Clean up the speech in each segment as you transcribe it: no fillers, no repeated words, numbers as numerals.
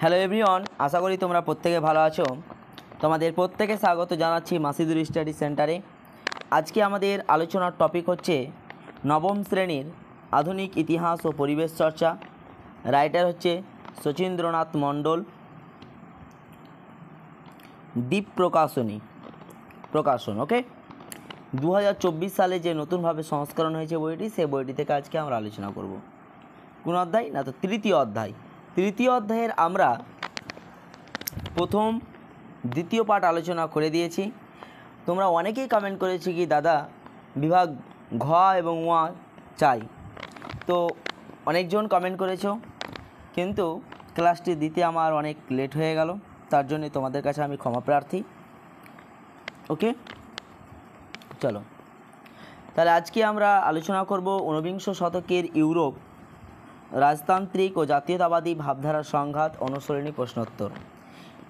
Hello everyone, আশা করি তোমরা প্রত্যেকে ভালো আছো। তোমাদের প্রত্যেকে স্বাগত জানাচ্ছি মাসিদুর স্টাডি সেন্টারে। আজকে আমাদের আলোচনার টপিক হচ্ছে নবম শ্রেণীর আধুনিক ইতিহাস ও পরিবেশ চর্চা। রাইটার হচ্ছে শচীন্দ্রনাথ মণ্ডল, দ্বীপ প্রকাশন। ওকে, 2024 সালে যে নতুনভাবে সংস্করণ হয়েছে বইটি, সেই বইটি থেকে আজকে আমরা আলোচনা করব। কোন অধ্যায়? না তো তৃতীয় অধ্যায়। তৃতীয় অধ্যায়ের আমরা প্রথম দ্বিতীয় পাঠ আলোচনা করে দিয়েছি। তোমরা অনেকেই কমেন্ট করেছি কি দাদা বিভাগ ঘ এবং ওয়া চাই, তো অনেকজন কমেন্ট করেছো, কিন্তু ক্লাসটি দিতে আমার অনেক লেট হয়ে গেল, তার জন্য তোমাদের কাছে আমি ক্ষমা প্রার্থী। ওকে, চলো তাহলে আজকে আমরা আলোচনা করব ঊনবিংশ শতকের ইউরোপ, রাজতান্ত্রিক ও জাতীয়তাবাদী ভাবধারার সংঘাত, অনুসরণী প্রশ্নোত্তর।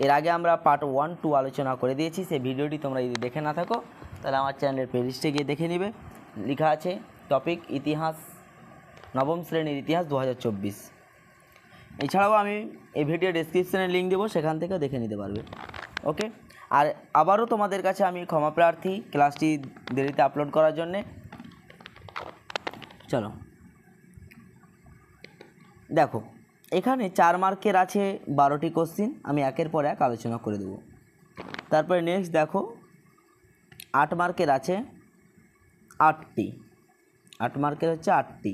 এর আগে আমরা পার্ট 1, 2 আলোচনা করে দিয়েছি। সেই ভিডিওটি তোমরা যদি দেখে না থাকো তাহলে আমার চ্যানেলের প্লেলিস্টে গিয়ে দেখে নেবে, লেখা আছে টপিক ইতিহাস, নবম শ্রেণীর ইতিহাস 2024। এছাড়াও আমি এই ভিডিও ডেসক্রিপশানে লিঙ্ক দেবো, সেখান থেকে দেখে নিতে পারবে। ওকে, আর আবারও তোমাদের কাছে আমি ক্ষমা প্রার্থী ক্লাসটি দেরিতে আপলোড করার জন্যে। চলো দেখো, এখানে 4 মার্কের আছে 12টি কোশ্চিন, আমি একের পর এক আলোচনা করে দেব। তারপরে নেক্সট দেখো 8 মার্কের আছে 8টি, 8 মার্কের হচ্ছে 8টি।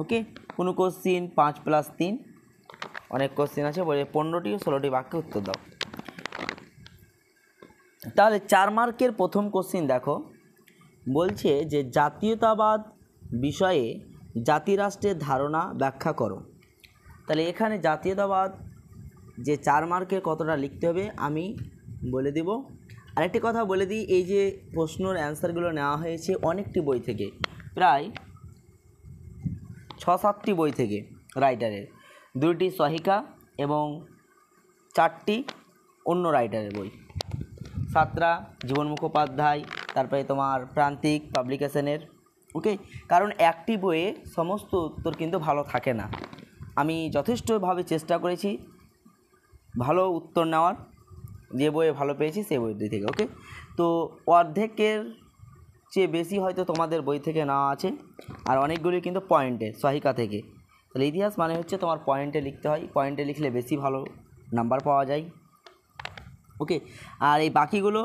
ওকে, কোনো কোশ্চিন 5+3, অনেক কোশ্চিন আছে, বলে 15টি ও 16টি বাক্যে উত্তর দাও। তাহলে 4 মার্কের প্রথম কোশ্চিন দেখো, বলছে যে জাতীয়তাবাদ বিষয়ে জাতিরাষ্ট্রের ধারণা ব্যাখ্যা করো। তাহলে এখানে জাতীয়তাবাদ যে 4 মার্কের কতটা লিখতে হবে আমি বলে দেব। আরেকটি কথা বলে দিই, এই যে প্রশ্নের অ্যান্সারগুলো নেওয়া হয়েছে অনেকটি বই থেকে, প্রায় 6-7টি বই থেকে, রাইটারের 2টি সহিকা এবং 4টি অন্য রাইটারের বই, সাতরা জীবন মুখোপাধ্যায়, তারপরে তোমার প্রান্তিক পাবলিকেশনের। ওকে, কারণ একটি বইয়ে সমস্ত উত্তর কিন্তু ভালো থাকে না। আমি যথেষ্টভাবে চেষ্টা করেছি ভালো উত্তর নেওয়ার, যে বইয়ে ভালো পেয়েছি সেই বইটি থেকে। ওকে, তো অর্ধেকের চেয়ে বেশি হয়তো তোমাদের বই থেকে নেওয়া আছে, আর অনেকগুলি কিন্তু পয়েন্টে সহিকা থেকে। তাহলে ইতিহাস মানে হচ্ছে তোমার পয়েন্টে লিখতে হয়, পয়েন্টে লিখলে বেশি ভালো নাম্বার পাওয়া যায়। ওকে, আর এই বাকিগুলো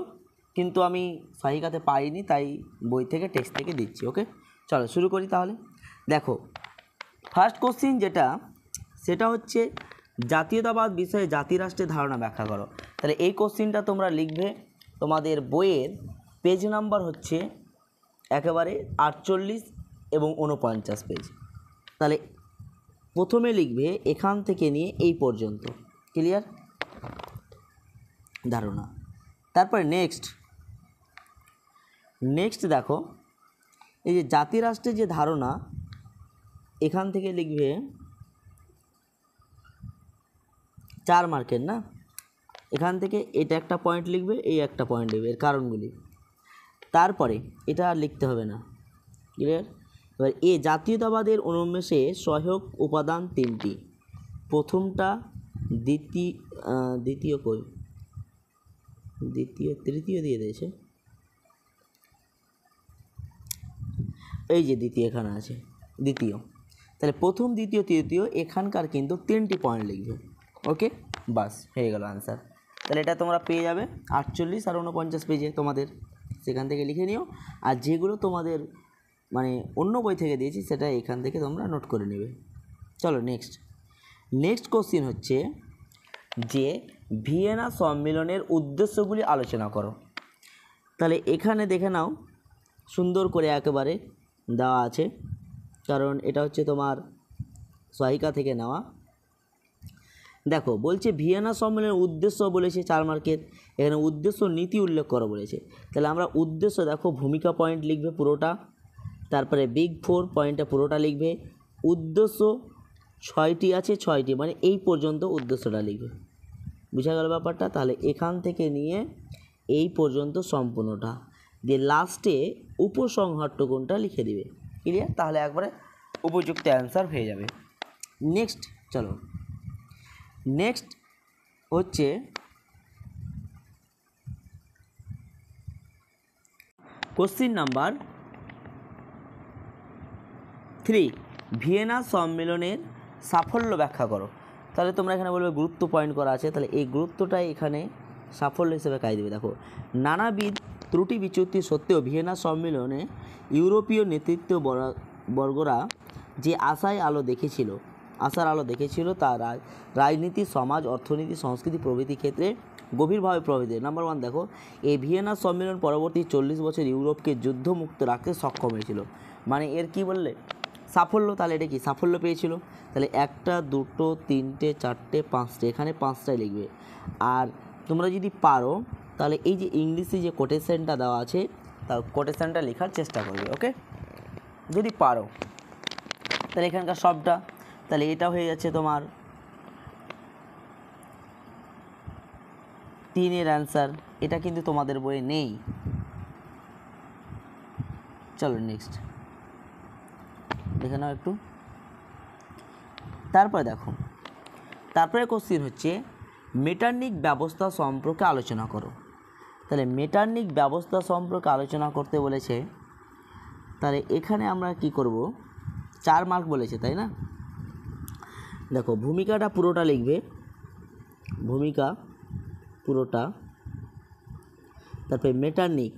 কিন্তু আমি সহিকাতে পাইনি, তাই বই থেকে টেক্সট থেকে দিচ্ছি। ওকে, চলো শুরু করি তাহলে। দেখো ফার্স্ট কোশ্চিন যেটা, সেটা হচ্ছে জাতীয়তাবাদ বিষয়ে জাতিরাষ্ট্রের ধারণা ব্যাখ্যা করো। তাহলে এই কোশ্চিনটা তোমরা লিখবে, তোমাদের বইয়ের পেজ নাম্বার হচ্ছে একেবারে 48 এবং 49 পেজ। তাহলে প্রথমে লিখবে এখান থেকে নিয়ে এই পর্যন্ত, ক্লিয়ার ধারণা। তারপরে নেক্সট দেখো, এই যে জাতিরাষ্ট্রের যে ধারণা, এখান থেকে লিখবে 4 মার্কের না, এখান থেকে এটা একটা পয়েন্ট লিখবে, এই একটা পয়েন্ট লিখবে, এর কারণগুলি। তারপরে এটা আর লিখতে হবে না, ক্লিয়ার। এবার এ জাতীয়তাবাদের উন্মেষে সহায়ক উপাদান 3টি, প্রথমটা তৃতীয় দিয়ে দিয়েছে, এই যে দ্বিতীয় এখানে আছে, দ্বিতীয়। তাহলে প্রথম, দ্বিতীয়, তৃতীয়, এখানকার কিন্তু 3টি পয়েন্ট লিখবে। ওকে, বাস হয়ে গেল আনসার। তাহলে এটা তোমরা পেয়ে যাবে 48 আর 49 পেজে তোমাদের, সেখান থেকে লিখে নিও। আর যেগুলো তোমাদের মানে অন্য বই থেকে দিয়েছি সেটা এখান থেকে তোমরা নোট করে নেবে। চলো নেক্সট কোশ্চিন হচ্ছে যে ভিয়েনা সম্মেলনের উদ্দেশ্যগুলি আলোচনা করো। তাহলে এখানে দেখে নাও, সুন্দর করে একেবারে দেওয়া আছে, কারণ এটা হচ্ছে তোমার সহায়িকা থেকে নেওয়া। দেখো বলছে ভিয়েনা সম্মেলনের উদ্দেশ্য বলেছে 4 মার্কের, এখানে উদ্দেশ্য নীতি উল্লেখ করো বলেছে। তাহলে আমরা উদ্দেশ্য দেখো, ভূমিকা পয়েন্ট লিখবে পুরোটা, তারপরে বিগ 4 পয়েন্টটা পুরোটা লিখবে। উদ্দেশ্য 6টি আছে, 6টি মানে এই পর্যন্ত উদ্দেশ্যটা লিখবে, বুঝা গেল ব্যাপারটা। তাহলে এখান থেকে নিয়ে এই পর্যন্ত সম্পূর্ণটা দিয়ে লাস্টে উপসংহারটুকুনটা লিখে দিবে, ক্লিয়ার। তাহলে একবারে উপযুক্ত অ্যান্সার হয়ে যাবে। নেক্সট চলো, নেক্সট হচ্ছে কোশ্চিন নাম্বার 3, ভিয়েনা সম্মেলনের সাফল্য ব্যাখ্যা করো। তাহলে তোমরা এখানে বলবে গুরুত্ব পয়েন্ট করা আছে, তাহলে এই গুরুত্বটাই এখানে সাফল্য হিসেবে কাজ দেবে। দেখো, নানাবিধ ত্রুটি বিচ্যুতি সত্ত্বেও ভিয়েনা সম্মেলনে ইউরোপীয় নেতৃত্ব বর্গরা যে আশার আলো দেখেছিল তা রাজনীতি, সমাজ, অর্থনীতি, সংস্কৃতি প্রভৃতি ক্ষেত্রে গভীরভাবে প্রভাবিত। নাম্বার 1 দেখো, এই ভিয়েনা সম্মেলন পরবর্তী 40 বছর ইউরোপকে যুদ্ধমুক্ত রাখতে সক্ষম হয়েছিল। মানে এর কি বললে সাফল্য, তাহলে এটা কি সাফল্য পেয়েছিল। তাহলে 1, 2, 3, 4, 5, এখানে 5টাই লিখবে। আর তোমরা যদি পারো তাহলে এই যে ইংলিশে যে কোটেশনটা দেওয়া আছে তার কোটেশনটা লেখার চেষ্টা করবে। ওকে, যদি পারো তাহলে এখানকার সবটা, তাহলে এটা হয়ে যাচ্ছে তোমার 3-এর অ্যান্সার। এটা কিন্তু তোমাদের বইয়ে নেই। চলো নেক্সট দেখে নাও একটু। তারপরে দেখো, তারপরে কোশ্চিন হচ্ছে মেটারনিক ব্যবস্থা সম্পর্কে আলোচনা করো। তাহলে মেটারনিক ব্যবস্থা সম্পর্কে আলোচনা করতে বলেছে, তাহলে এখানে আমরা কি করব, 4 মার্ক বলেছে তাই না। দেখো, ভূমিকাটা পুরোটা লিখবে, ভূমিকা পুরোটা। তারপরে মেটারনিক,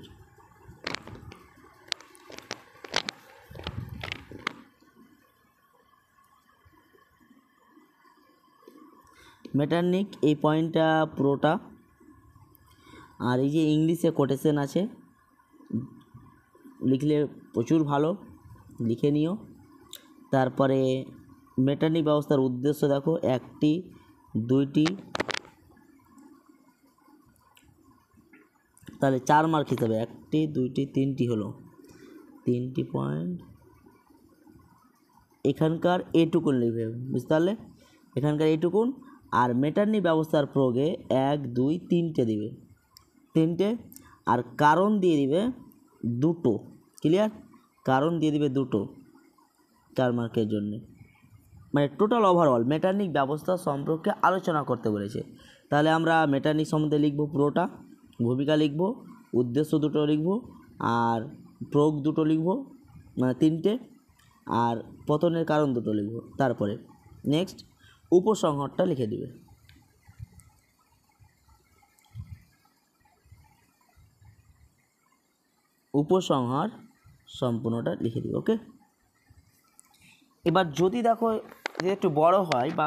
এই পয়েন্টটা পুরোটা। আর এই যে ইংলিশে কোটেশন আছে লিখলে প্রচুর ভালো, লিখে নিও। তারপরে মেটারনিক ব্যবস্থার উদ্দেশ্য দেখো, 1টি 2টি, তাহলে 4 মার্ক হিসাবে 1টি 2টি 3টি হলো 3টি পয়েন্ট। এখানকার এইটুকুন লিখবে, বুঝতে পারলে, এখানকার এইটুকুন। আর মেটারনিক ব্যবস্থার প্রয়োগে 1 2 3টে দিবে, 3টে। আর কারণ দিয়ে দিবে 2টো, ক্লিয়ার, কারণ দিয়ে দিবে 2টো 4 মার্কের জন্য। মানে টোটাল ওভারঅল মেটারনিক ব্যবস্থা সম্পর্কে আলোচনা করতে বলেছে। তাহলে আমরা মেটারনিক সম্বন্ধে লিখব পুরোটা, ভূমিকা লিখব, উদ্দেশ্য 2টো লিখব, আর প্রয়োগ 2টো লিখব, মানে 3টে, আর পতনের কারণ 2টো লিখব। তারপরে নেক্সট উপসংহারটা লিখে দিবে। উপসংহার সম্পূর্ণটা লিখে দিবে। ওকে, এবার যদি দেখো যে একটু বড় হয় বা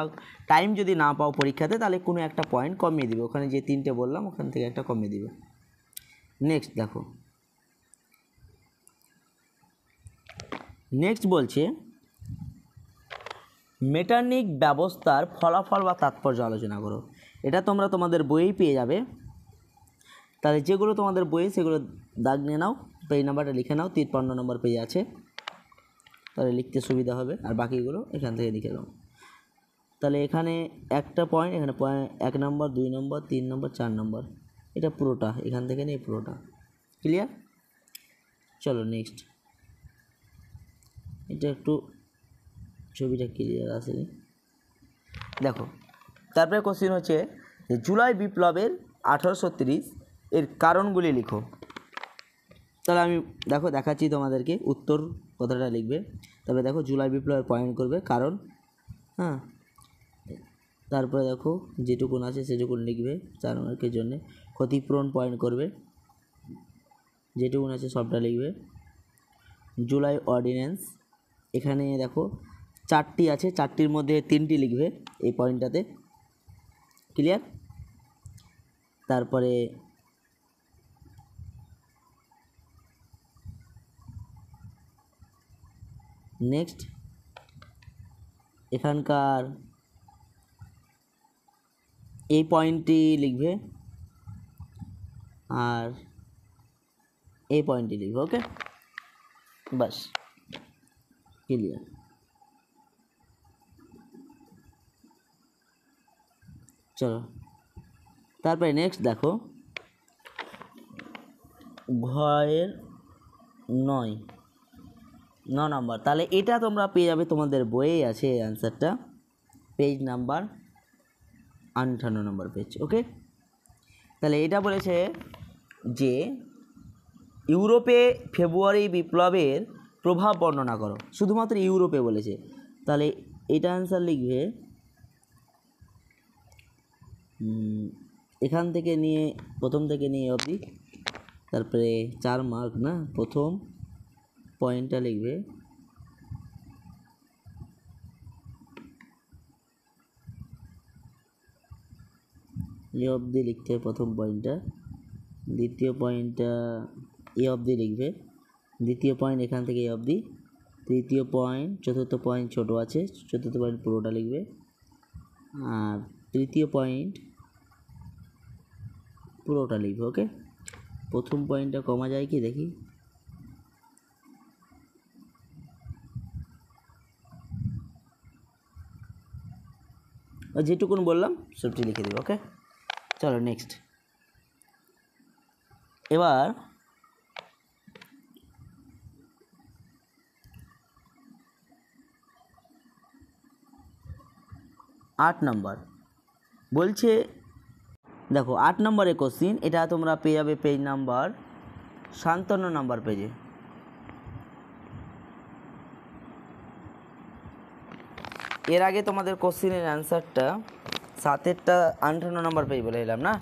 টাইম যদি না পাও পরীক্ষাতে, তাহলে কোনো একটা পয়েন্ট কমিয়ে দিবে, ওখানে যে 3টে বললাম ওখান থেকে একটা কমিয়ে দিবে। নেক্সট দেখো, নেক্সট বলছে মেটারনিক ব্যবস্থার ফলাফল বা তাৎপর্য আলোচনা করো। এটা তোমরা তোমাদের বইয়েই পেয়ে যাবে। তাহলে যেগুলো তোমাদের বইয়ে সেগুলো দাগ নিয়ে নাও, পেজ নাম্বারটা লিখে নাও, 53 নম্বর পেজ আছে, তাহলে লিখতে সুবিধা হবে। আর বাকিগুলো এখান থেকে লিখে নাও। তাহলে এখানে একটা পয়েন্ট, এখানে 1 নম্বর 2 নম্বর 3 নম্বর 4 নম্বর, এটা পুরোটা এখান থেকে নিয়ে পুরোটা, ক্লিয়ার। চলো নেক্সট, এটা একটু ছবিটা ক্লিয়ার আসেনি, দেখো। তারপরে কোশ্চিন হচ্ছে যে জুলাই বিপ্লবের 1830 এর কারণগুলি লিখো। তাহলে আমি দেখো দেখাচ্ছি তোমাদেরকে, উত্তর কথাটা লিখবে। তবে দেখো জুলাই বিপ্লবের পয়েন্ট করবে কারণ, হ্যাঁ। তারপরে দেখো যেটুকুন আছে সেটুকুন লিখবে 4 মার্কের জন্য। ক্ষতিপূরণ পয়েন্ট করবে, যেটুকুন আছে সবটা লিখবে। জুলাই অর্ডিন্যান্স, এখানে দেখো 4টি আছে, 4টির মধ্যে 3টি লিখবে এই পয়েন্টটাতে, ক্লিয়ার। তারপরে নেক্সট এখানকার এই পয়েন্টটি লিখবে আর এই পয়েন্টটি লিখবে। ওকে, বাস ক্লিয়ার। চলো তারপরে নেক্সট দেখো, ঘয়ের 9 নম্বর। তাহলে এটা তোমরা পেয়ে যাবে, তোমাদের বইয়েই আছে অ্যান্সারটা, পেজ নাম্বার 58 নম্বর পেজ। ওকে, তাহলে এটা বলেছে যে ইউরোপে ফেব্রুয়ারি বিপ্লবের প্রভাব বর্ণনা করো, শুধুমাত্র ইউরোপে বলেছে। তাহলে এটা অ্যান্সার লিখবে এখান থেকে নিয়ে, প্রথম থেকে নিয়ে অবধি, তারপরে 4 মার্ক না, প্রথম পয়েন্টটা লিখবে এ অবধি লিখতে হবে প্রথম পয়েন্টটা, দ্বিতীয় পয়েন্টটা এ অবধি লিখবে, দ্বিতীয় পয়েন্ট এখান থেকে এ অবধি, তৃতীয় পয়েন্ট, চতুর্থ পয়েন্ট ছোট আছে, চতুর্থ পয়েন্ট পুরোটা লিখবে, আর তৃতীয় পয়েন্ট পুরোটা লিখবে। ওকে, প্রথম পয়েন্টটা কমা যায় কি দেখি, যেটুকুন বললাম সবটি লিখে দেবে। ওকে, চলো নেক্সট। এবার 8 নম্বর বলছে, দেখো 8 নম্বরের কোশ্চিন, এটা তোমরা পেয়ে যাবে পেজ নাম্বার 57 নম্বর পেজে। এর আগে তোমাদের কোশ্চিনের অ্যান্সারটা 7-এরটা 58 নম্বর পেজ বলে এলাম না,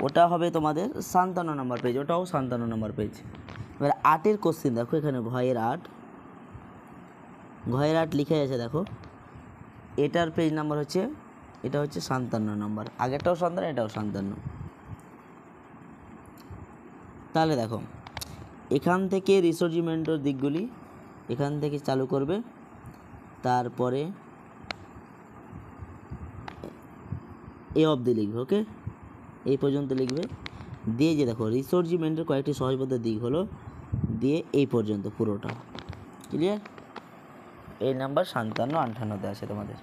ওটা হবে তোমাদের 57 নম্বর পেজ, ওটাও 57 নম্বর পেজ। এবার 8-এর কোশ্চিন দেখো, এখানে ঘয়ের 8 লিখে আছে দেখো, এটার পেজ নাম্বার হচ্ছে, এটা হচ্ছে 57 নম্বর, আগেরটাও 57, এটাও 57। তাহলে দেখো এখান থেকে রিসর্জিমেন্টের দিকগুলি এখান থেকে চালু করবে, তারপরে এ অবধি লিখবে। ওকে, এই পর্যন্ত লিখবে, দিয়ে যে দেখো রিসর্জিমেন্টের কয়েকটি সহজবোধ্য দিক হলো, দিয়ে এই পর্যন্ত পুরোটা ক্লিয়ার। এই নাম্বার 57-58-তে আছে তোমাদের।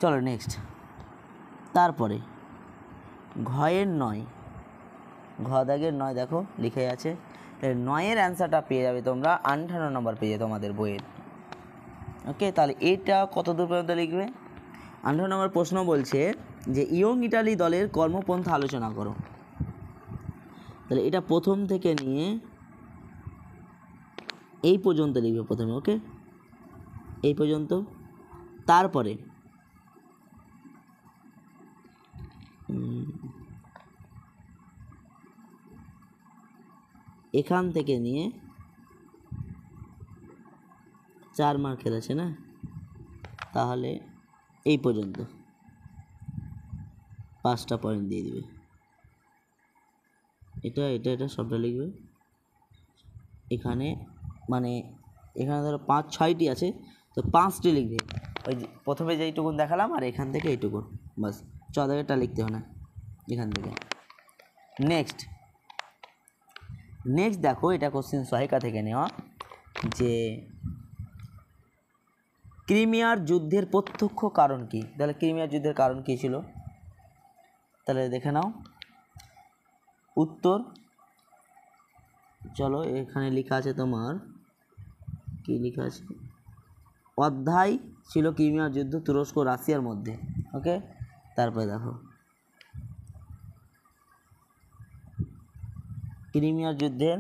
চলো নেক্সট। তারপরে ঘয়ের 9, ঘ দাগের 9 দেখো লিখে আছে, 9-এর অ্যান্সারটা পেয়ে যাবে তোমরা 58 নম্বর পেজে তোমাদের বইয়ের। ওকে, তাহলে এটা কত দূর পর্যন্ত লিখবে? 58 নম্বর প্রশ্ন বলছে যে ইয়ং ইটালি দলের কর্মপন্থা আলোচনা করো। তাহলে এটা প্রথম থেকে নিয়ে এই পর্যন্ত লিখবে প্রথমে। ওকে, এই পর্যন্ত, তারপরে এখান থেকে নিয়ে 4 মার্কের আছে না, তাহলে এই পর্যন্ত 5টা পয়েন্ট দিয়ে দিবে, এটা এটা এটা সবটা লিখবে। এখানে মানে এখানে ধরো 5-6টি আছে, তো 5টি লিখবে, ওই যে প্রথমে যেইটুকুন দেখালাম আর এখান থেকে এইটুকুন, বাস 14টা লিখতে হয় না এখান থেকে। নেক্সট দেখো, এটা কোশ্চেন সহায়িকা থেকে নেওয়া, যে ক্রিমিয়ার যুদ্ধের প্রত্যক্ষ কারণ কি? তাহলে ক্রিমিয়ার যুদ্ধের কারণ কী ছিল? তাহলে দেখে নাও উত্তর। চলো এখানে লেখা আছে তোমার, কি লেখা আছে, অধ্যায় ছিল ক্রিমিয়ার যুদ্ধ তুরস্ক রাশিয়ার মধ্যে। ওকে, তারপরে দেখো ক্রিমিয়ার যুদ্ধের,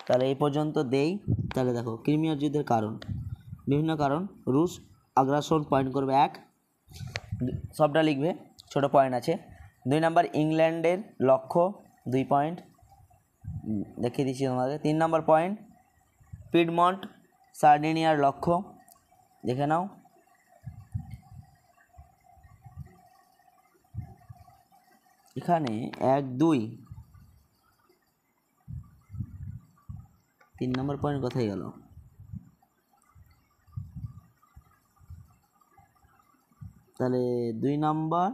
তাহলে এই পর্যন্ত দেই। তাহলে দেখো ক্রিমিয়ার যুদ্ধের কারণ, বিভিন্ন কারণ, রুশ আগ্রাসন পয়েন্ট করবে 1, সবটা লিখবে, ছোট পয়েন্ট আছে। 2 নম্বর ইংল্যান্ডের লক্ষ্য, 2 পয়েন্ট দেখিয়ে দিচ্ছি তোমাদের। 3 নম্বর পয়েন্ট পিডমন্ট সার্ডিনিয়ার লক্ষ্য, দেখে নাও। এখানে 1, 2, 3 নম্বর পয়েন্ট কোথায় গেল? তাহলে 2 নম্বর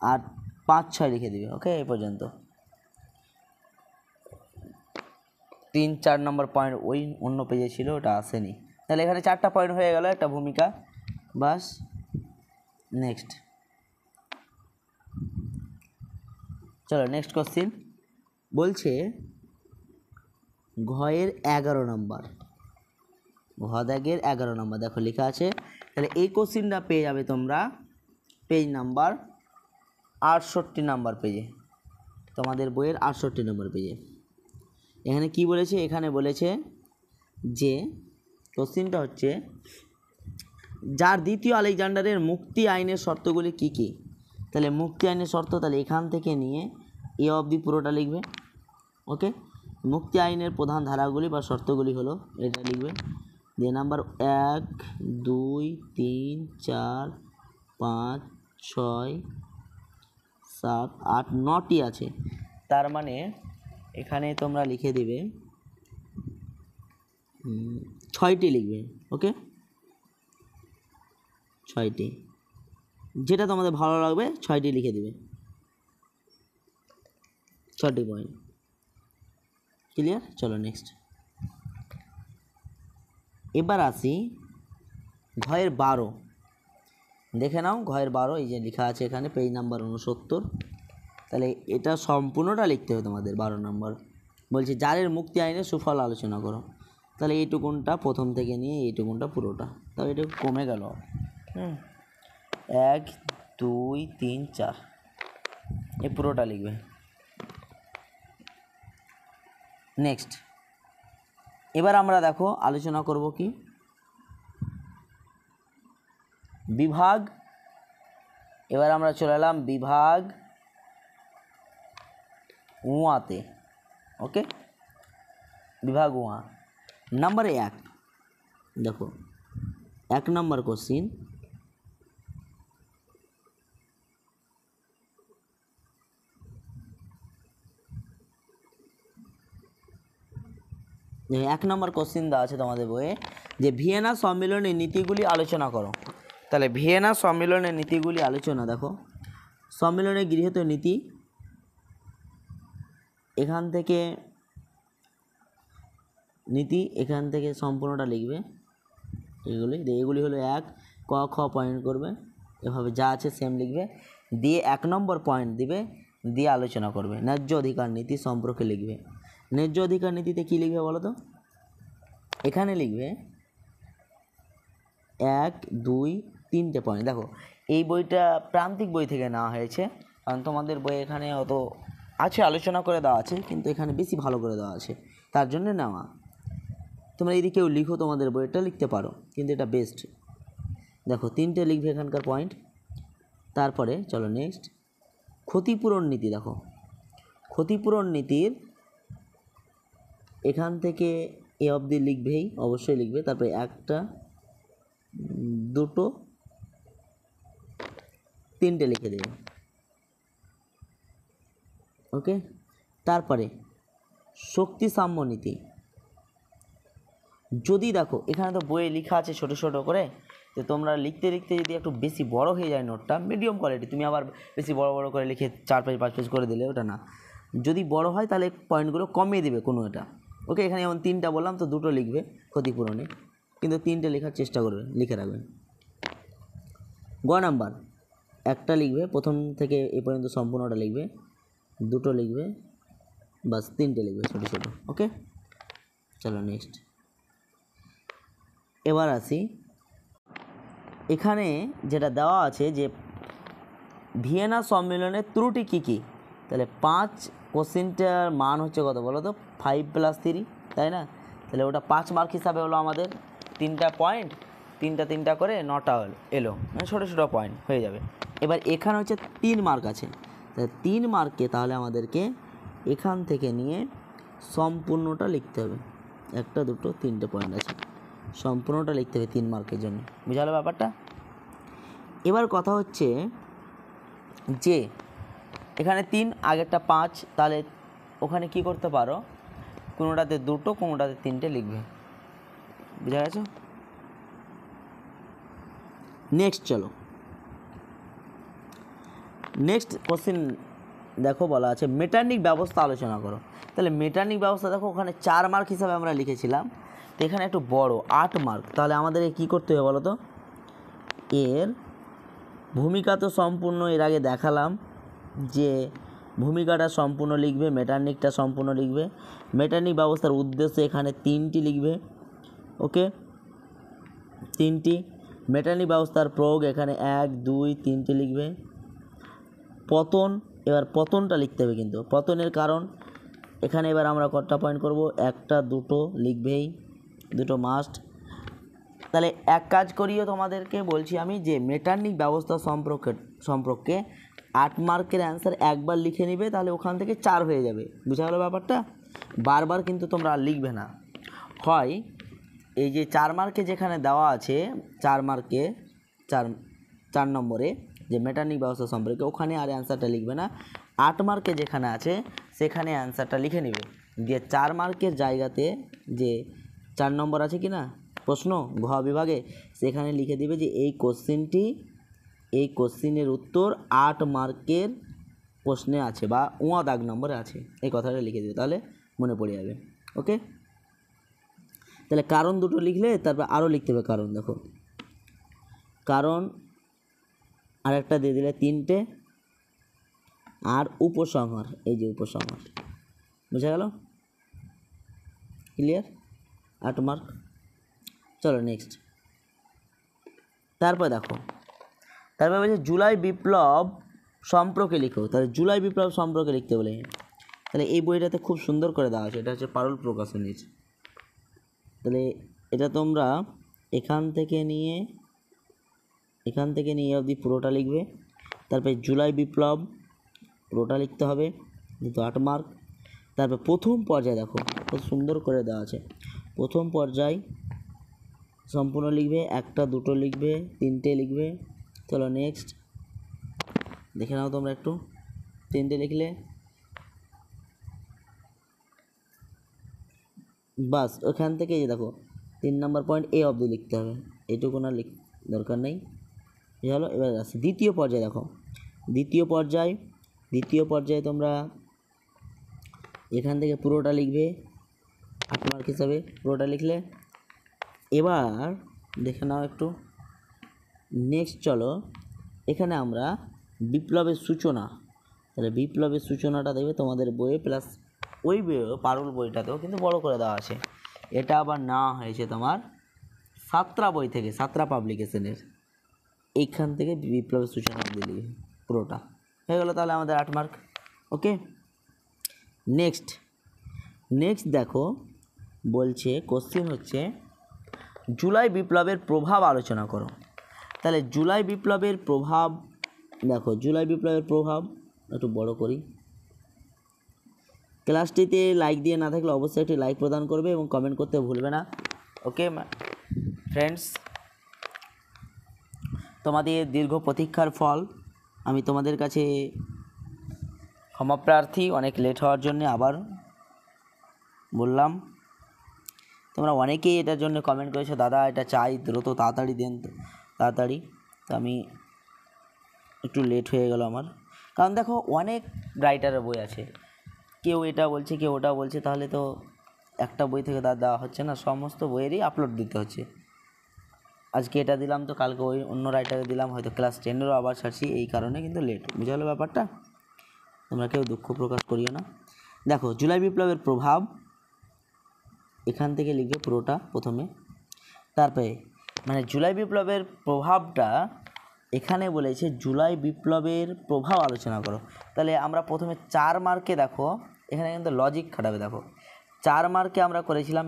আর 5-6 লিখে দিবে। ওকে, এই পর্যন্ত। 3-4 নম্বর পয়েন্ট ওই অন্য পেজে ছিল, ওটা আসেনি। তাহলে এখানে 4টা পয়েন্ট হয়ে গেল, একটা ভূমিকা, বাস। নেক্সট, চলো নেক্সট কোশ্চিন বলছে ঘয়ের 11 নম্বর, ঘ দাগের 11 নম্বর দেখো লেখা আছে, তাহলে এই কোশ্চিনটা পেয়ে যাবে তোমরা পেজ নাম্বার 68 নাম্বার পেজে, তোমাদের বইয়ের 68 নম্বর পেজে। এখানে কি বলেছে, এখানে বলেছে যে কোশ্চিনটা হচ্ছে যার দ্বিতীয় আলেকজান্ডারের মুক্তি আইনের শর্তগুলি কি কি। তাহলে মুক্তি আইনের শর্ত, তাহলে এখান থেকে নিয়ে এ অবধি পুরোটা লিখবে। ওকে, মুক্তি আইনের প্রধান ধারাগুলি বা শর্তগুলি হলো, এটা লিখবে। দিয়ে নাম্বার 1 2 3 4 5 6 7 8 9টি আছে। তার মানে এখানে তোমরা লিখে দেবে 6টি লিখবে। ওকে, 6টি, যেটা তোমাদের ভালো লাগবে 6টি লিখে দেবে। 6টি পয়েন্ট ক্লিয়ার। চলো নেক্সট। এবার আসি ঘয়ের 12, দেখে নাও ঘয়ের 12, এই যে লেখা আছে এখানে পেজ নাম্বার 69। তাহলে এটা সম্পূর্ণটা লিখতে হবে তোমাদের। 12 নম্বর বলছে জারের মুক্তি আইনের সুফল আলোচনা করো। তাহলে এইটুকুনটা প্রথম থেকে নিয়ে এইটুকুনটা পুরোটা, তাহলে এটা কমে গেল। 1 2 3 4 এই পুরোটা লিখবে। নেক্সট, এবার আমরা দেখো আলোচনা করব কি বিভাগ। এবার আমরা চলে এলাম বিভাগ উয়াতে। ওকে, বিভাগ উয়া নাম্বার 1 দেখো, 1 নম্বর কোশ্চিন। এক নম্বর কোশ্চিন দেওয়া আছে তোমাদের বইয়ে যে ভিয়েনা সম্মেলনের নীতিগুলি আলোচনা করো। তাহলে ভিয়েনা সম্মেলনের নীতিগুলি আলোচনা, দেখো সম্মেলনের গৃহীত নীতি, এখান থেকে নীতি, এখান থেকে সম্পূর্ণটা লিখবে। এগুলি হলো 1 ক খ পয়েন্ট করবে, এভাবে যা আছে সেম লিখবে। দিয়ে 1 নম্বর পয়েন্ট দিবে, দিয়ে আলোচনা করবে। ন্যায্য অধিকার নীতি সম্পর্কে লিখবে। ন্যায্য অধিকার নীতিতে কী লিখবে বলো তো? এখানে লিখবে 1 2 3টে পয়েন্ট। দেখো এই বইটা প্রান্তিক বই থেকে নেওয়া হয়েছে, কারণ তোমাদের বই এখানে অত আছে আলোচনা করে দেওয়া আছে, কিন্তু এখানে বেশি ভালো করে দেওয়া আছে, তার জন্য নেওয়া। তোমরা যদি কেউ লিখো তোমাদের বইটা লিখতে পারো, কিন্তু এটা বেস্ট। দেখো 3টে লিখবে এখানকার পয়েন্ট। তারপরে চলো নেক্সট, ক্ষতিপূরণ নীতি। দেখো ক্ষতিপূরণ নীতির এখান থেকে এ অবধি লিখবেই, অবশ্যই লিখবে। তারপরে 1টা 2টো 3টে লিখে দেবে। ওকে, তারপরে শক্তি সাম্য নীতি। যদি দেখো এখানে তো বইয়ে লেখা আছে ছোটো ছোটো করে, তো তোমরা লিখতে লিখতে যদি একটু বেশি বড় হয়ে যায় নোটটা, মিডিয়াম কোয়ালিটি, তুমি আবার বেশি বড় বড় করে লিখে 4 পেজ 5 পেজ করে দিলে, ওটা না। যদি বড় হয় তাহলে পয়েন্টগুলো কমিয়ে দেবে কোনো এটা। ওকে, এখানে যেমন 3টা বললাম, তো 2টো লিখবে ক্ষতিপূরণে, কিন্তু 3টে লেখার চেষ্টা করবে, লিখে রাখবে। গ নাম্বার 1টা লিখবে, প্রথম থেকে এ পর্যন্ত সম্পূর্ণটা লিখবে। 2টো লিখবে, বাস 3টে লিখবে ছোটো ছোটো। ওকে, চলো নেক্সট। এবার আসি, এখানে যেটা দেওয়া আছে যে ভিয়েনা সম্মেলনের ত্রুটি কী কী। তাহলে 5 কোশ্চিনটার মান হচ্ছে কত বলো তো? 5 + 3, তাই না? তাহলে ওটা 5 মার্ক হিসাবে হলো আমাদের। 3টা পয়েন্ট, 3টা করে 9টা এলো, মানে ছোটো ছোটো পয়েন্ট হয়ে যাবে। এবার এখানে হচ্ছে 3 মার্ক আছে, তাহলে 3 মার্কে তাহলে আমাদেরকে এখান থেকে নিয়ে সম্পূর্ণটা লিখতে হবে। 1টা 2টো 3টে পয়েন্ট আছে, সম্পূর্ণটা লিখতে হবে 3 মার্কের জন্য। বুঝালো ব্যাপারটা? এবার কথা হচ্ছে যে এখানে 3, আগেরটা 5, তাহলে ওখানে কি করতে পারো, কোনোটাতে 2টো কোনোটাতে 3টে লিখবে। বুঝা গেছে? নেক্সট চলো, নেক্সট কোশ্চেন দেখো বলা আছে মেটার্নিক ব্যবস্থা আলোচনা করো। তাহলে মেটার্নিক ব্যবস্থা দেখো ওখানে 4 মার্ক হিসাবে আমরা লিখেছিলাম, তো এখানে একটু বড় 8 মার্ক। তাহলে আমাদের কী করতে হবে বলো তো? এর ভূমিকা তো সম্পূর্ণ এর আগে দেখালাম যে ভূমিকাটা সম্পূর্ণ লিখবে, মেটার্নিকটা সম্পূর্ণ লিখবে। মেটার্নিক ব্যবস্থার উদ্দেশ্য এখানে 3টি লিখবে। ওকে, 3টি। মেটার্নি ব্যবস্থার প্রয়োগ এখানে 1 2 3টে লিখবে। পতন, এবার পতনটা লিখতে হবে কিন্তু পতনের কারণ এখানে এবার আমরা কটা পয়েন্ট করব, একটা দুটো লিখবেই, দুটো মাস্ট। তাহলে এক কাজ করিও তোমাদেরকে বলছি আমি যে মেটার্নিক ব্যবস্থা সম্পর্কে 8 মার্কের অ্যান্সার একবার লিখে নিবে, তাহলে ওখান থেকে 4 হয়ে যাবে। বুঝা গেল ব্যাপারটা? বারবার কিন্তু তোমরা আর লিখবে না। হয় এই যে 4 মার্কে যেখানে দেওয়া আছে 4 মার্কে 4 নম্বরে যে মেটার্নিক ব্যবস্থা সম্পর্কে, ওখানে আর অ্যান্সারটা লিখবে না। 8 মার্কে যেখানে আছে সেখানে অ্যান্সারটা লিখে নেবে, দিয়ে 4 মার্কের জায়গাতে যে 4 নম্বর আছে কি না প্রশ্ন ঘ বিভাগে, সেখানে লিখে দিবে যে এই কোশ্চিনের উত্তর 8 মার্কের প্রশ্নে আছে বা দাগ নম্বরে আছে, এই কথাটা লিখে দিবে, তাহলে মনে পড়ে যাবে। ওকে, তাহলে কারণ দুটো লিখলে তারপর আরও লিখতে হবে কারণ। দেখো কারণ আরেকটা দিয়ে দিলে 3টে, আর উপসংহার, এই যে উপসংহার। বুঝা গেল? ক্লিয়ার? 8 মার্ক। চলো নেক্সট। তারপর দেখো, তারপর বলছে জুলাই বিপ্লব সম্পর্কে লিখো। তাহলে জুলাই বিপ্লব সম্পর্কে লিখতে বলে, তাহলে এই বইটাতে খুব সুন্দর করে দেওয়া আছে, এটা হচ্ছে পারুল প্রকাশনীর। তাহলে এটা তোমরা এখান থেকে নিয়ে অবধি পুরোটা লিখবে। তারপরে জুলাই বিপ্লব পুরোটা লিখতে হবে, যেহেতু 8 মার্ক। তারপর প্রথম পর্যায়ে দেখো খুব সুন্দর করে দেওয়া আছে, প্রথম পর্যায় সম্পূর্ণ লিখবে, একটা দুটো লিখবে, 3টে লিখবে। চলো নেক্সট দেখে নাও তোমরা একটু। 3টে লিখলে বাস, ওখান থেকে এই দেখো 3 নম্বর পয়েন্ট এ অবধি লিখতে হবে, এটুকু না দরকার নেই। হলো, এবার আসছে দ্বিতীয় পর্যায়ে। দেখো দ্বিতীয় পর্যায়ে তোমরা এখান থেকে পুরোটা লিখবে 8 মার্ক হিসাবে, পুরোটা লিখলে। এবার দেখে নাও একটু নেক্সট। চলো এখানে আমরা বিপ্লবের সূচনা, তাহলে বিপ্লবের সূচনাটা দেবে তোমাদের বইয়ে, প্লাস ওই বইয়ে পারুল বইটাতেও কিন্তু বড় করে দেওয়া আছে। এটা আবার নেওয়া হয়েছে তোমার সাতরা বই থেকে, সাতরা পাবলিকেশনের। এইখান থেকে বিপ্লবের সূচনা দিলি পুরোটা হয়ে গেল, তাহলে আমাদের 8 মার্ক। ওকে, নেক্সট দেখো বলছে কোশ্চেন হচ্ছে জুলাই বিপ্লবের প্রভাব আলোচনা করো। তাহলে জুলাই বিপ্লবের প্রভাব, দেখো জুলাই বিপ্লবের প্রভাব একটু বড় করি। ক্লাসটিতে লাইক দিয়ে না থাকলে অবশ্যই একটি লাইক প্রদান করবে এবং কমেন্ট করতে ভুলবে না। ওকে ফ্রেন্ডস, তোমাদের দীর্ঘ প্রতীক্ষার ফল, আমি তোমাদের কাছে ক্ষমাপ্রার্থী অনেক লেট হওয়ার জন্য। আবার বললাম, তোমরা অনেকেই এটার জন্য কমেন্ট করেছো, দাদা এটা চাই দ্রুত, তাড়াতাড়ি দেন, তাড়াতাড়ি। তো আমি একটু লেট হয়ে গেল আমার, কারণ দেখো অনেক রাইটারের বই আছে, কেউ এটা বলছে কেউ ওটা বলছে, তাহলে তো একটা বই থেকে দেওয়া হচ্ছে না, সমস্ত বইয়েরই আপলোড দিতে হচ্ছে। আজকে এটা দিলাম তো কালকে ওই অন্য রাইটারে দিলাম, হয়তো ক্লাস 10-এরও আবার ছাড়ছি, এই কারণে কিন্তু লেট। বুঝা গেলো ব্যাপারটা? তোমরা কেউ দুঃখ প্রকাশ করিও না। দেখো জুলাই বিপ্লবের প্রভাব এখান থেকে লিখবে পুরোটা প্রথমে, তারপরে মানে জুলাই বিপ্লবের প্রভাবটা এখানে বলেছে জুলাই বিপ্লবের প্রভাব আলোচনা করো। তাহলে আমরা প্রথমে 4 মার্কে দেখো, এখানে কিন্তু লজিক খাটাবে। দেখো 4 মার্কে আমরা করেছিলাম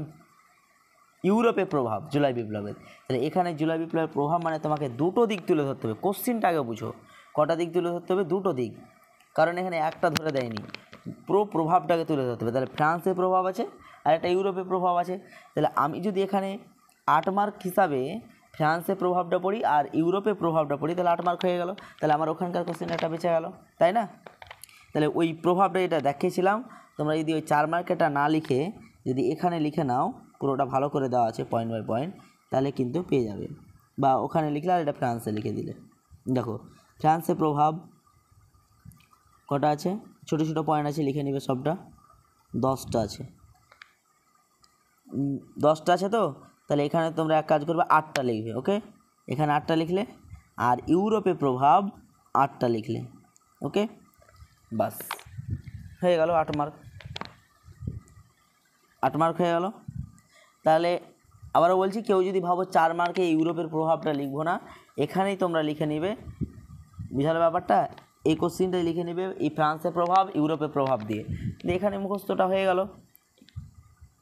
ইউরোপে প্রভাব জুলাই বিপ্লবের, তাহলে এখানে জুলাই বিপ্লবের প্রভাব মানে তোমাকে দুটো দিক তুলে ধরতে হবে। কোশ্চিনটা আগে বুঝো, কটা দিক তুলে ধরতে হবে? দুটো দিক, কারণ এখানে একটা ধরে দেয়নি, পুরো প্রভাবটাকে তুলে ধরতে হবে। তাহলে ফ্রান্সের প্রভাব আছে আর একটা ইউরোপের প্রভাব আছে। তাহলে আমি যদি এখানে 8 মার্ক হিসাবে ফ্রান্সের প্রভাবটা পড়ি আর ইউরোপের প্রভাবটা পড়ি, তাহলে 8 মার্ক হয়ে গেল। তাহলে আমার ওখানকার কোশ্চেন একটা বেঁচে গেল, তাই না? তাহলে ওই প্রভাবটা এটা দেখিয়েছিলাম। তোমরা যদি ওই 4 মার্কেটা না লিখে যদি এখানে লিখে নাও, পুরোটা ভালো করে দেওয়া আছে পয়েন্ট বাই পয়েন্ট, তাহলে কিন্তু পেয়ে যাবে। বা ওখানে লিখলে আর এটা ফ্রান্সে লিখে দিলে। দেখো ফ্রান্সের প্রভাব কটা আছে, ছোটো ছোটো পয়েন্ট আছে, লিখে নেবে সবটা। 10টা আছে, 10টা আছে তো। তাহলে এখানে তোমরা এক কাজ করবে, 8টা লিখবে। ওকে, এখানে 8টা লিখলে, আর ইউরোপে প্রভাব 8টা লিখলে। ওকে, বাস হয়ে গেল 8 মার্ক। 8 মার্ক হয়ে গেল। তাহলে আবারও বলছি, কেউ যদি ভাবো 4 মার্কে ইউরোপের প্রভাবটা লিখবো না, এখানেই তোমরা লিখে নিবে, বুঝালো ব্যাপারটা। এই কোশ্চিনটাই লিখে নেবে এই ফ্রান্সের প্রভাব ইউরোপের প্রভাব দিয়ে, এখানে মুখস্থটা হয়ে গেল।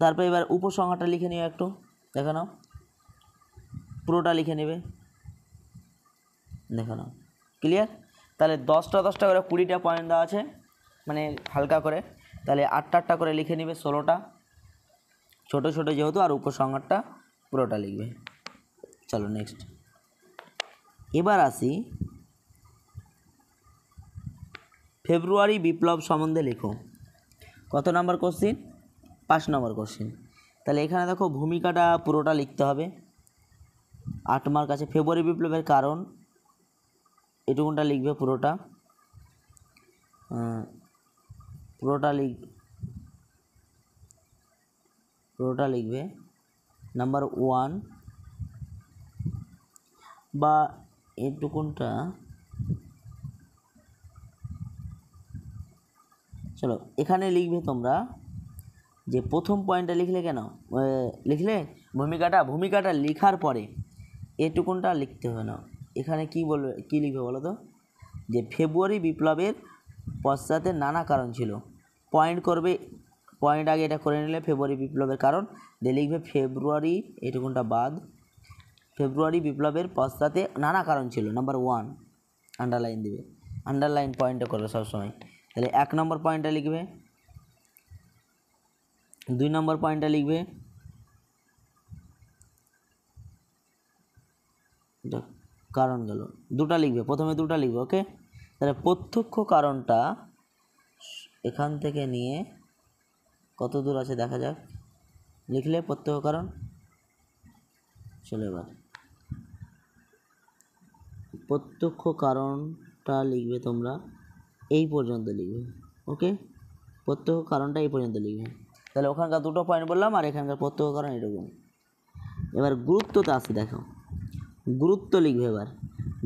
তারপর এবার উপসংহারটা লিখে নিও, একটু দেখে নাও, পুরোটা লিখে নেবে, দেখে নাও। ক্লিয়ার? তাহলে 10টা 10টা করে 20টা পয়েন্ট দেওয়া আছে, মানে হালকা করে, তাহলে 8টা 8টা করে লিখে নেবে, 16টা ছোটো ছোটো যেহেতু, আর উপসংহারটা পুরোটা লিখবে। চলো নেক্সট। এবার আসি, ফেব্রুয়ারি বিপ্লব সম্বন্ধে লেখো। কত নাম্বার কোশ্চিন? 5 নম্বর কোশ্চিন। তাহলে এখানে দেখো ভূমিকাটা পুরোটা লিখতে হবে, 8 মার্ক আছে। ফেব্রুয়ারি বিপ্লবের কারণ এটুকুনটা লিখবে পুরোটা, পুরোটা লিখবে। নাম্বার 1 বা এটুকুনটা, চলো এখানে লিখবে তোমরা যে প্রথম পয়েন্টটা লিখলে কেন, লিখলে ভূমিকাটা লেখার পরে এটুকুনটা লিখতে হবে না। এখানে কি বলবে, কি লিখবে বলো তো, যে ফেব্রুয়ারি বিপ্লবের পশ্চাতে নানা কারণ ছিল। পয়েন্ট করবে, পয়েন্ট আগে এটা করে নিলে ফেব্রুয়ারি বিপ্লবের কারণ দিয়ে লিখবে ফেব্রুয়ারি, এটুকুনটা বাদ, ফেব্রুয়ারি বিপ্লবের পশ্চাতে নানা কারণ ছিল। নাম্বার 1 আন্ডারলাইন দিবে, আন্ডারলাইন পয়েন্টটা করবে সবসময়। তাহলে 1 নম্বর পয়েন্টটা লিখবে, 2 নম্বর পয়েন্টটা লিখবে, কারণ গেল, 2টা লিখবে, প্রথমে 2টা লিখবে। ওকে, তাহলে প্রত্যক্ষ কারণটা এখান থেকে নিয়ে কত দূর আছে দেখা যাক, লিখলে প্রত্যক্ষ কারণ। চলো এবার প্রত্যক্ষ কারণটা লিখবে তোমরা, এই পর্যন্ত লিখবে। ওকে, প্রত্যক্ষ কারণটা এই পর্যন্ত লিখবে। তাহলে ওখানকার 2টো পয়েন্ট বললাম, আর এখানকার প্রত্যক্ষ কারণ এরকম। এবার গুরুত্বতে আসি, দেখো গুরুত্ব লিখবে। এবার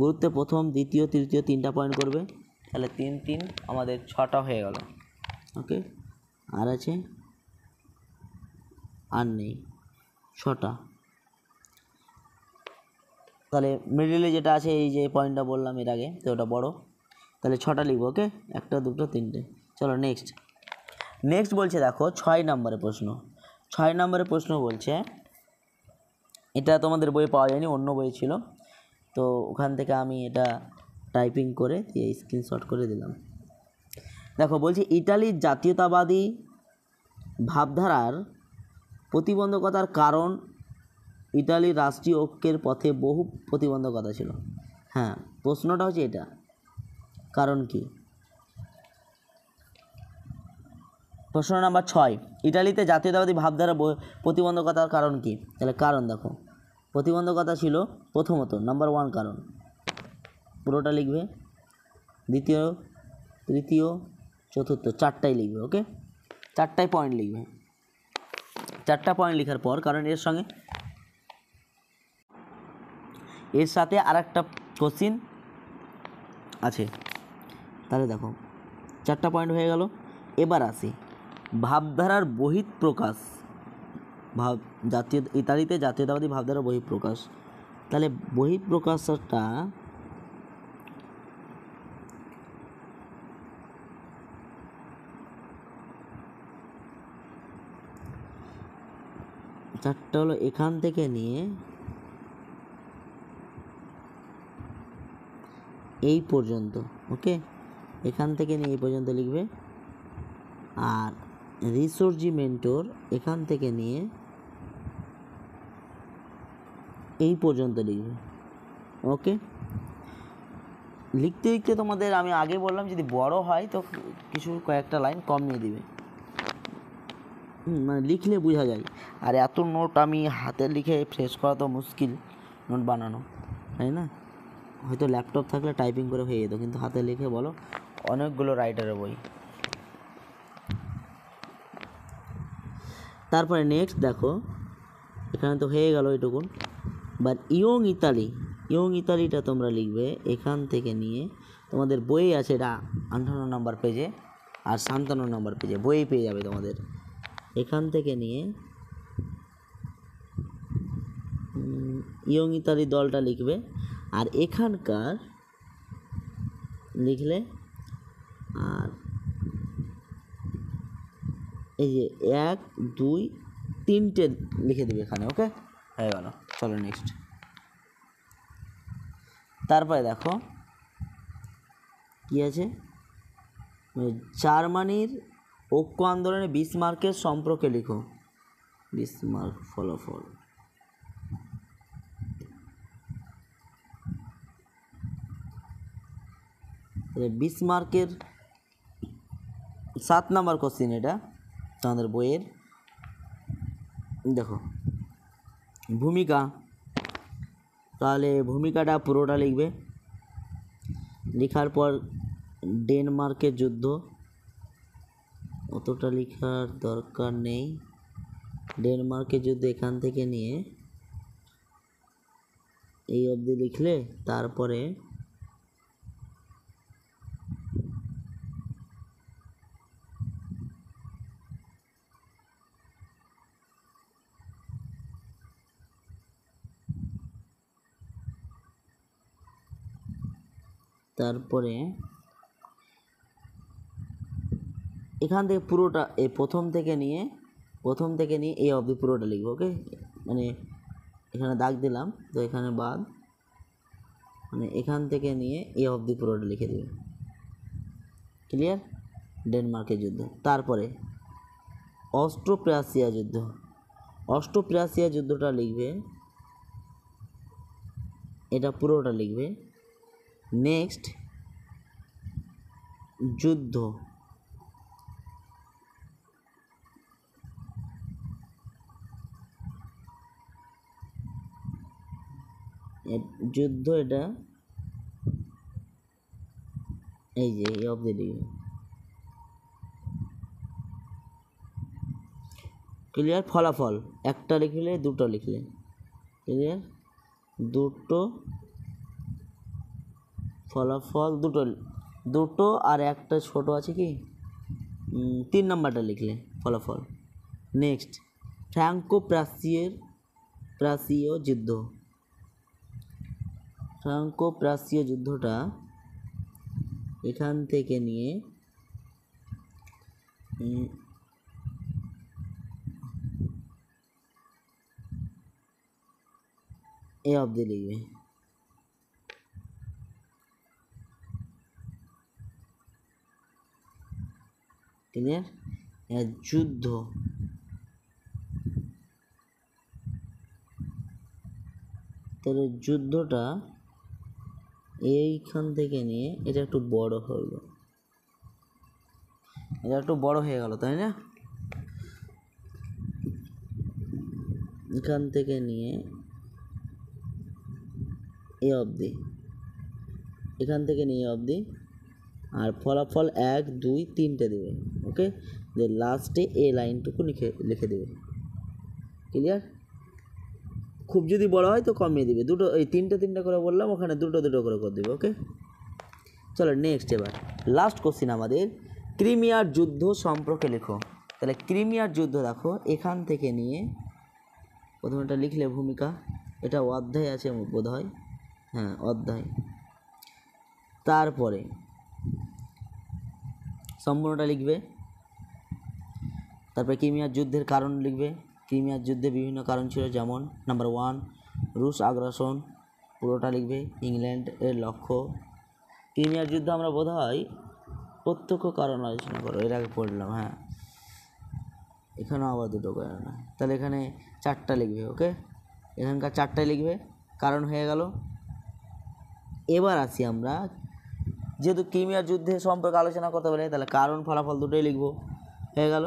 গুরুত্বে প্রথম, দ্বিতীয়, তৃতীয় 3টা পয়েন্ট করবে। তাহলে 3 3 আমাদের 6টা হয়ে গেল। ওকে, আর আছে, আর নেই, 6টা। তাহলে মিডিলে যেটা আছে, এই যে পয়েন্টটা বললাম এর আগে, তো ওটা বড়, তাহলে 6টা লিখবো। ওকে, 1 2 3টে। চলো নেক্সট। নেক্সট বলছে, দেখো 6 নম্বরের প্রশ্ন। 6 নম্বরের প্রশ্ন বলছে, এটা তোমাদের বইয়ে পাওয়া যায়নি, অন্য বই ছিল, তো ওখান থেকে আমি এটা টাইপিং করে দিয়ে স্ক্রিনশট করে দিলাম। দেখো বলছে, ইটালির জাতীয়তাবাদী ভাবধারার প্রতিবন্ধকতার কারণ, ইটালির রাষ্ট্রীয় ঐক্যের পথে বহু প্রতিবন্ধকতা ছিল। হ্যাঁ, প্রশ্নটা হচ্ছে এটা, কারণ কি? প্রশ্ন নাম্বার 6, ইটালিতে জাতীয়তাবাদী ভাবধারা প্রতিবন্ধকতার কারণ কি? তাহলে কারণ দেখো, প্রতিবন্ধকতা ছিল প্রথমত, নাম্বার 1 কারণ, পুরোটা লিখবে, দ্বিতীয়, তৃতীয়, চতুর্থ, 4টাই লিখবে। ওকে, 4টাই পয়েন্ট লিখবে। 4টা পয়েন্ট লেখার পর, কারণ এর সাথে আর একটা কোশ্চিন আছে, তাহলে দেখো 4টা পয়েন্ট হয়ে গেল। এবার আসি ভাবধারার বহিঃপ্রকাশ, ইতালিতে জাতীয়তাবাদী ভাবধারার বহিঃপ্রকাশ। তাহলে বহিঃপ্রকাশটা চারটা হলো এখান থেকে নিয়ে এই পর্যন্ত। ওকে, এখান থেকে নিয়ে এই পর্যন্ত লিখবে, আর রিসর্জিমেন্টোর এখান থেকে নিয়ে এই পর্যন্ত লিখবে। ওকে, লিখতে লিখতে তোমাদের আমি আগে বললাম, যদি বড় হয় তো কিছু কয়েকটা লাইন কম নিয়ে দিবে, মানে লিখলে বোঝা যায়। আর এত নোট আমি হাতে লিখে ফ্রেশ করা তো মুশকিল, নোট বানানো, তাই না? হয়তো ল্যাপটপ থাকলে টাইপিং করে হয়ে যেত, কিন্তু হাতে লিখে বলো, অনেকগুলো রাইটারের বই। তারপরে নেক্সট দেখো, এখানে তো হয়ে গেল এটুকুন। বাট ইয়ং ইতালিটা তোমরা লিখবে এখান থেকে নিয়ে, তোমাদের বই আছে, এটা 58 নম্বর পেজে আর 57 নম্বর পেজে বই পেয়ে যাবে তোমাদের। এখান থেকে নিয়ে ইয়ং ইতালি দলটা লিখবে, আর এখানকার লিখলে, আর এই যে 1 2 3টে লিখে দেবে এখানে। ওকে, হয়ে গেল। চলো নেক্সট। তারপরে দেখো কী আছে, জার্মানির ঐক্য আন্দোলনে বিসমার্কের সম্পর্কে লিখো। বিসমার্ক ফলাফল। বিসমার্কের 7 নম্বর কোশ্চিন এটা তোমাদের বইয়ের। দেখো ভূমিকা, তাহলে ভূমিকাটা পুরোটা লিখবে। লেখার পর ডেনমার্কের যুদ্ধ, অতটা লেখার দরকার নেই। ডেনমার্কের যুদ্ধ এখান থেকে নিয়ে এই অবধি লিখলে, তারপরে এখান থেকে পুরোটা, এই প্রথম থেকে নিয়ে এই অবধি পুরোটা লিখবো। ওকে, মানে এখানে দাগ দিলাম তো এখানে বাদ, মানে এখান থেকে নিয়ে এই অবধি পুরোটা লিখে দেবে। ক্লিয়ার? ডেনমার্কের যুদ্ধ। তারপরে অস্ট্রো-প্রাশিয়া যুদ্ধ। অস্ট্রো-প্রাশিয়া যুদ্ধটা লিখবে, এটা পুরোটা লিখবে। নেক্সট যুদ্ধ, যুদ্ধ এটা এই যে এই অবধি লিখবে। ক্লিয়ার? ফলাফল একটা লিখলে, দুটো লিখলে। ক্লিয়ার? দুটো ফলাফল, দুটো আর একটা ছোট আছে কি, 3 নম্বরটা লিখলে ফলাফল। নেক্সট প্রাশীয় যুদ্ধ। প্রাশীয় যুদ্ধটা এখান থেকে নিয়ে এ অবধি লিখবে। ক্লিয়ার? যুদ্ধ, তাহলে যুদ্ধটা এইখান থেকে নিয়ে এটা একটু বড় হলো, এটা একটু বড় হয়ে গেল, তাই না? এখান থেকে নিয়ে এ অবধি, এখান থেকে নিয়ে অবধি, আর ফলাফল 1 2 3টে দেবে। ওকে, যে লাস্টে এই লাইনটুকু লিখে দেবে। ক্লিয়ার? খুব যদি বড় হয় তো কমিয়ে দিবে, দুটো, এই 3টে করে বললাম, ওখানে দুটো করে দেবে। ওকে, চলো নেক্সট। এবার লাস্ট কোশ্চিন আমাদের, ক্রিমিয়ার যুদ্ধ সম্পর্কে লেখো। তাহলে ক্রিমিয়ার যুদ্ধ দেখো এখান থেকে নিয়ে প্রথমে এটা লিখলে ভূমিকা, এটা অধ্যায় আছে বোধ হয়, হ্যাঁ অধ্যায়। তারপরে সম্পূর্ণটা লিখবে। তারপরে ক্রিমিয়ার যুদ্ধের কারণ লিখবে। ক্রিমিয়ার যুদ্ধে বিভিন্ন কারণ ছিল, যেমন নাম্বার 1 রুশ আগ্রাসন, পুরোটা লিখবে। ইংল্যান্ডের লক্ষ্য। ক্রিমিয়ার যুদ্ধ আমরা বোধ হয় প্রত্যক্ষ কারণ আলোচনা করো, এর আগে পড়লাম। হ্যাঁ, এখানেও আবার দুটো করে না, তাহলে এখানে 4টা লিখবে। ওকে, এখানকার 4টাই লিখবে, কারণ হয়ে গেল। এবার আসি আমরা, যেহেতু ক্রিমিয়ার যুদ্ধে সম্পর্কে আলোচনা করতে বলে, তাহলে কারণ ফলাফল দুটোই লিখবো। হয়ে গেল।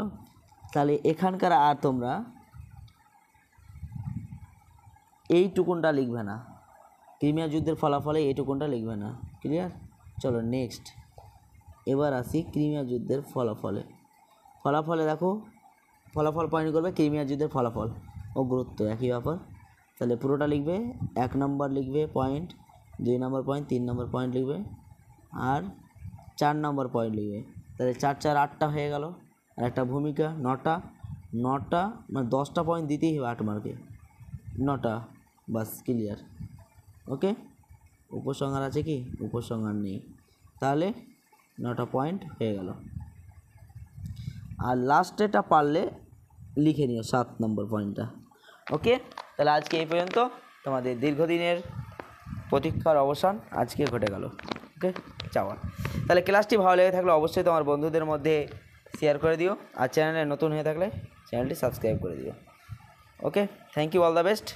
তাহলে এখানকার আর তোমরা এইটুকুনটা লিখবে না, ক্রিমিয়ার যুদ্ধের ফলাফলে এইটুকুনটা লিখবে না। ক্লিয়ার? চলো নেক্সট। এবার আসি ক্রিমিয়ার যুদ্ধের ফলাফলে দেখো, ফলাফল পয়েন্ট করবে ক্রিমিয়ার যুদ্ধের ফলাফল ও গুরুত্ব, একই ব্যাপার। তাহলে পুরোটা লিখবে, 1 নম্বর লিখবে পয়েন্ট, 2 নম্বর পয়েন্ট, 3 নম্বর পয়েন্ট লিখবে, আর 4 নম্বর পয়েন্ট লিখবে। তাহলে 4 4 8টা হয়ে গেল। আর একটা ভূমিকা 9টা, মানে 10টা পয়েন্ট দিতেই হবে 8 মার্কে। 9টা বাস ক্লিয়ার। ওকে, উপসংহার আছে কি? উপসংহার নেই, তাহলে 9টা পয়েন্ট হয়ে গেল। আর লাস্টেটা পারলে লিখে নিও 7 নম্বর পয়েন্টটা। ওকে, তাহলে আজকে এই পর্যন্ত তোমাদের দীর্ঘদিনের প্রতীক্ষার অবসান আজকে ঘটে গেল। ওকে, চাওয়া। তাহলে ক্লাসটি ভালো লেগে থাকলে অবশ্যই তোমার বন্ধুদের মধ্যে শেয়ার করে দিও, আর চ্যানেলে নতুন হয়ে থাকলে চ্যানেলটি সাবস্ক্রাইব করে দিও। Okay, thank you, all the best.